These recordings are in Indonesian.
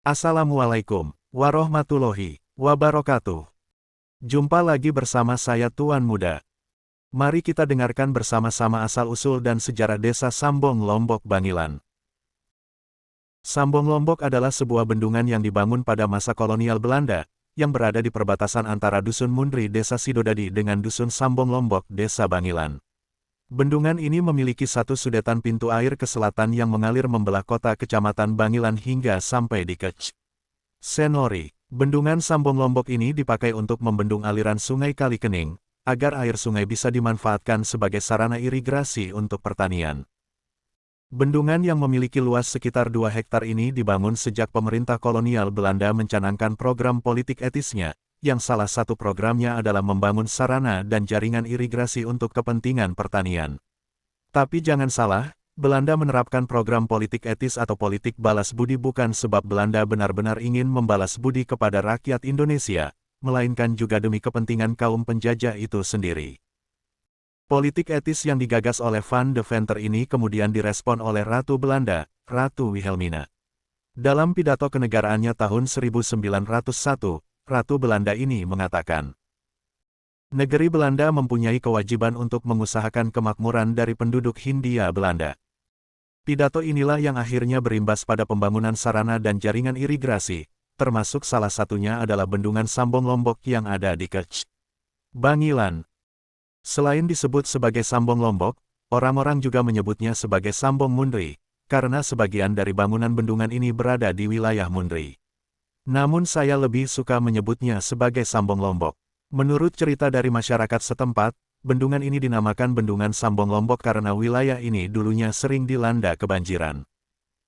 Assalamualaikum warahmatullahi wabarakatuh. Jumpa lagi bersama saya Tuan Muda. Mari kita dengarkan bersama-sama asal-usul dan sejarah desa Sambong Lombok Bangilan. Sambong Lombok adalah sebuah bendungan yang dibangun pada masa kolonial Belanda, yang berada di perbatasan antara Dusun Mundri Desa Sidodadi dengan Dusun Sambong Lombok Desa Bangilan. Bendungan ini memiliki satu sudetan pintu air ke selatan yang mengalir membelah kota kecamatan Bangilan hingga sampai di Kec. Senori, bendungan Sambong Lombok ini dipakai untuk membendung aliran sungai Kali Kening, agar air sungai bisa dimanfaatkan sebagai sarana irigasi untuk pertanian. Bendungan yang memiliki luas sekitar 2 hektar ini dibangun sejak pemerintah kolonial Belanda mencanangkan program politik etisnya, yang salah satu programnya adalah membangun sarana dan jaringan irigasi untuk kepentingan pertanian. Tapi jangan salah, Belanda menerapkan program politik etis atau politik balas budi bukan sebab Belanda benar-benar ingin membalas budi kepada rakyat Indonesia, melainkan juga demi kepentingan kaum penjajah itu sendiri. Politik etis yang digagas oleh Van de Venter ini kemudian direspon oleh Ratu Belanda, Ratu Wilhelmina. Dalam pidato kenegaraannya tahun 1901, Ratu Belanda ini mengatakan, negeri Belanda mempunyai kewajiban untuk mengusahakan kemakmuran dari penduduk Hindia Belanda. Pidato inilah yang akhirnya berimbas pada pembangunan sarana dan jaringan irigasi, termasuk salah satunya adalah bendungan Sambong Lombok yang ada di Kec. Bangilan. Selain disebut sebagai Sambong Lombok, orang-orang juga menyebutnya sebagai Sambong Mundri, karena sebagian dari bangunan bendungan ini berada di wilayah Mundri. Namun saya lebih suka menyebutnya sebagai Sambong Lombok. Menurut cerita dari masyarakat setempat, bendungan ini dinamakan Bendungan Sambong Lombok karena wilayah ini dulunya sering dilanda kebanjiran.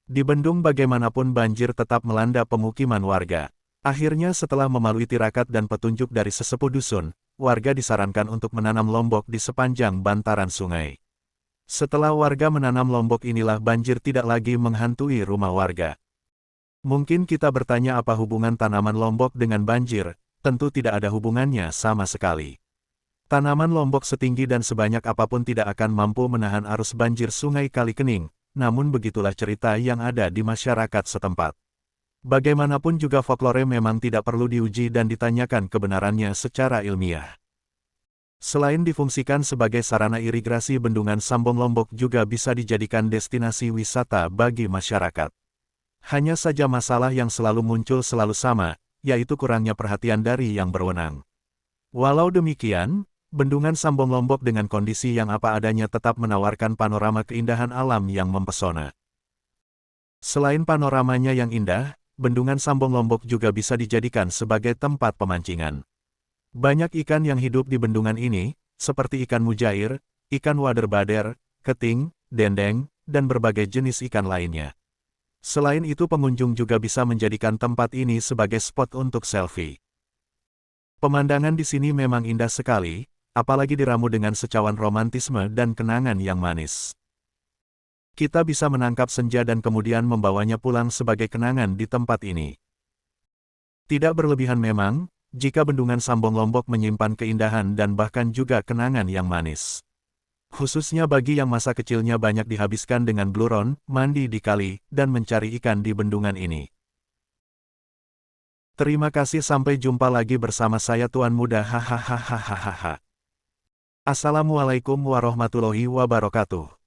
Di bendung bagaimanapun banjir tetap melanda pemukiman warga. Akhirnya setelah melalui tirakat dan petunjuk dari sesepuh dusun, warga disarankan untuk menanam lombok di sepanjang bantaran sungai. Setelah warga menanam lombok inilah banjir tidak lagi menghantui rumah warga. Mungkin kita bertanya apa hubungan tanaman lombok dengan banjir, tentu tidak ada hubungannya sama sekali. Tanaman lombok setinggi dan sebanyak apapun tidak akan mampu menahan arus banjir sungai Kali Kening, namun begitulah cerita yang ada di masyarakat setempat. Bagaimanapun juga folklore memang tidak perlu diuji dan ditanyakan kebenarannya secara ilmiah. Selain difungsikan sebagai sarana irigasi, bendungan Sambong Lombok juga bisa dijadikan destinasi wisata bagi masyarakat. Hanya saja masalah yang selalu muncul selalu sama, yaitu kurangnya perhatian dari yang berwenang. Walau demikian, bendungan Sambong Lombok dengan kondisi yang apa adanya tetap menawarkan panorama keindahan alam yang mempesona. Selain panoramanya yang indah, bendungan Sambong Lombok juga bisa dijadikan sebagai tempat pemancingan. Banyak ikan yang hidup di bendungan ini, seperti ikan mujair, ikan wader-bader, keting, dendeng, dan berbagai jenis ikan lainnya. Selain itu pengunjung juga bisa menjadikan tempat ini sebagai spot untuk selfie. Pemandangan di sini memang indah sekali, apalagi diramu dengan secawan romantisme dan kenangan yang manis. Kita bisa menangkap senja dan kemudian membawanya pulang sebagai kenangan di tempat ini. Tidak berlebihan memang, jika bendungan Sambong Lombok menyimpan keindahan dan bahkan juga kenangan yang manis. Khususnya bagi yang masa kecilnya banyak dihabiskan dengan bluron, mandi di kali, dan mencari ikan di bendungan ini. Terima kasih, sampai jumpa lagi bersama saya Tuan Muda. Hahaha. Assalamualaikum warahmatullahi wabarakatuh.